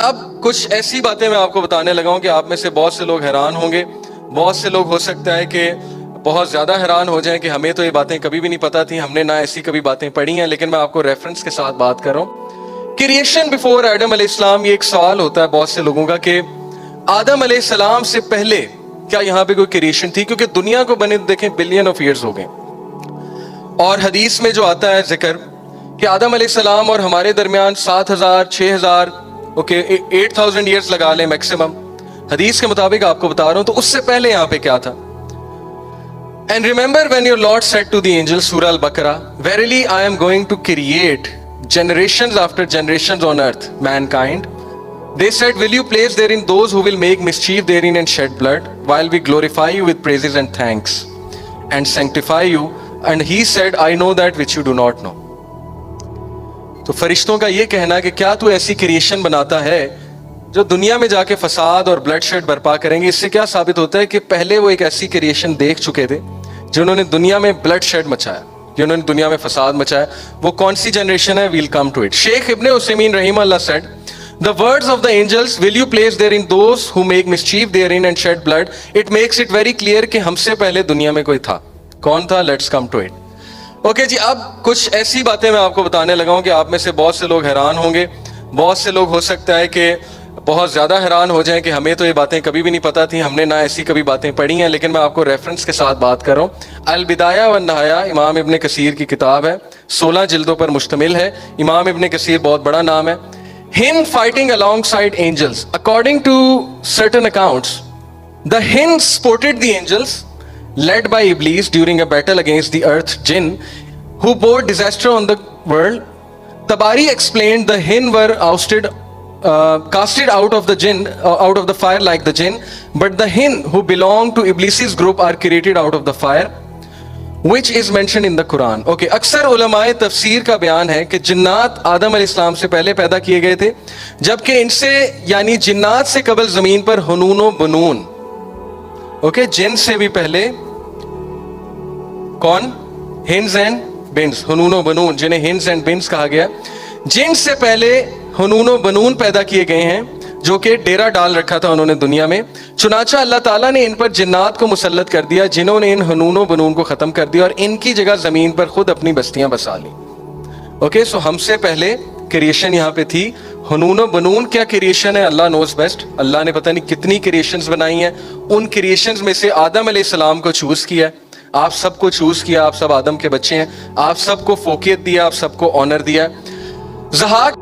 अब कुछ ऐसी बातें मैं आपको बताने लगा हूं कि आप में से बहुत से लोग हैरान होंगे। बहुत से लोग हो सकता है कि बहुत ज़्यादा हैरान हो जाएं कि हमें तो ये बातें कभी भी नहीं पता थी, हमने ना ऐसी कभी बातें पढ़ी हैं। लेकिन मैं आपको रेफरेंस के साथ बात कर रहा हूँ। क्रिएशन बिफोर आदम अलैहिस्सलाम, ये एक सवाल होता है बहुत से लोगों का कि आदम अलैहिस्सलाम से पहले क्या यहाँ पे कोई क्रिएशन थी? क्योंकि दुनिया को बने देखें बिलियन ऑफ ईयर्स हो गए, और हदीस में जो आता है जिक्र कि आदम अलैहिस्सलाम और हमारे दरमियान 7,000 6,000 ओके 8,000 ईयर्स लगा लें मैक्सिमम, हदीस के मुताबिक आपको बता रहा हूं। तो उससे पहले यहां पे क्या था? And remember when your lord said to the angel, सूरह Al Baqarah, verily I am going to create generations after generations on earth, mankind. They said, will you place therein those who will make mischief therein and shed blood, while we glorify you with praises and thanks and sanctify you? And he said, I know that which you do not know. तो फरिश्तों का ये कहना कि क्या तू ऐसी creation बनाता है जो दुनिया में जाके फसाद और ब्लड शेड बर्पा करेंगे? इससे क्या साबित होता है कि पहले वो एक ऐसी क्रिएशन देख चुके थे जिन्होंने दुनिया में ब्लड शेड मचाया, जिन्होंने दुनिया में फसाद मचाया। वो कौन सी जनरेशन है? We'll come to it. Sheikh Ibn Uthaymeen रहीमहुल्लाह said, the words of the angels, will you place therein those who make mischief therein and shed blood, it makes it very clear कि हमसे पहले दुनिया में कोई था। कौन था? Let's come to it. Okay ji, अब कुछ ऐसी बातें मैं आपको बताने लगा हूं कि आप में से बहुत से लोग हैरान होंगे। बहुत से लोग हो सकता है कि बहुत ज़्यादा हैरान हो जाएं कि हमें तो ये बातें कभी भी नहीं पता थी, हमने ना ऐसी कभी बातें पढ़ी हैं। लेकिन मैं आपको रेफरेंस के साथ बात कर रहा हूँ। अल बिदाया व नहाया इमाम इब्ने कसीर की किताब है, 16 जिल्दों पर मुश्तमिल है। इमाम इब्ने कसीर बहुत बड़ा नाम है। हिन fighting alongside angels, according to certain accounts, the Hind supported the angels led by Iblis during a battle against the earth jinn who brought disaster on the world. Tabari explained the Hind were casted out of the jinn, out of the fire like the jinn, but the Hind who belong to Iblis's group are created out of the fire, which is mentioned in the Quran. Okay, अक्सर उलमाए तफसीर का बयान है कि जिन्नात आदम अलैहिस्सलाम से पहले पैदा किए गए थे, जबकि इनसे यानी जिन्नात से कबल जमीन पर हुनून व बनून, ओके, जिन से भी पहले कौन? हिंस एंड बिन्स, हुनून व बनून, जिन्हें हिंस एंड बिन्स कहा गया। जिन से पहले हुनून व बनून पैदा किए गए हैं, जो कि डेरा डाल रखा था उन्होंने दुनिया में। चुनाचा अल्लाह ताला ने इन पर जिन्नात को मुसल्लत कर दिया, जिन्होंने इन हुनून व बनून को ख़त्म कर दिया और इनकी जगह ज़मीन पर खुद अपनी बस्तियां बसा ली। ओके, सो हमसे पहले क्रिएशन यहाँ पे थी। हुनून व बनून क्या क्रिएशन है? अल्लाह नोज बेस्ट। अल्लाह ने पता नहीं कितनी क्रिएशंस बनाई हैं। उन क्रिएशंस में से आदम अलैहिस्सलाम को चूज़ किया, आप सबको चूज़ किया, आप सब आदम के बच्चे हैं, आप सबको फोकियत दिया, आप सबको ऑनर दिया। ज़हाक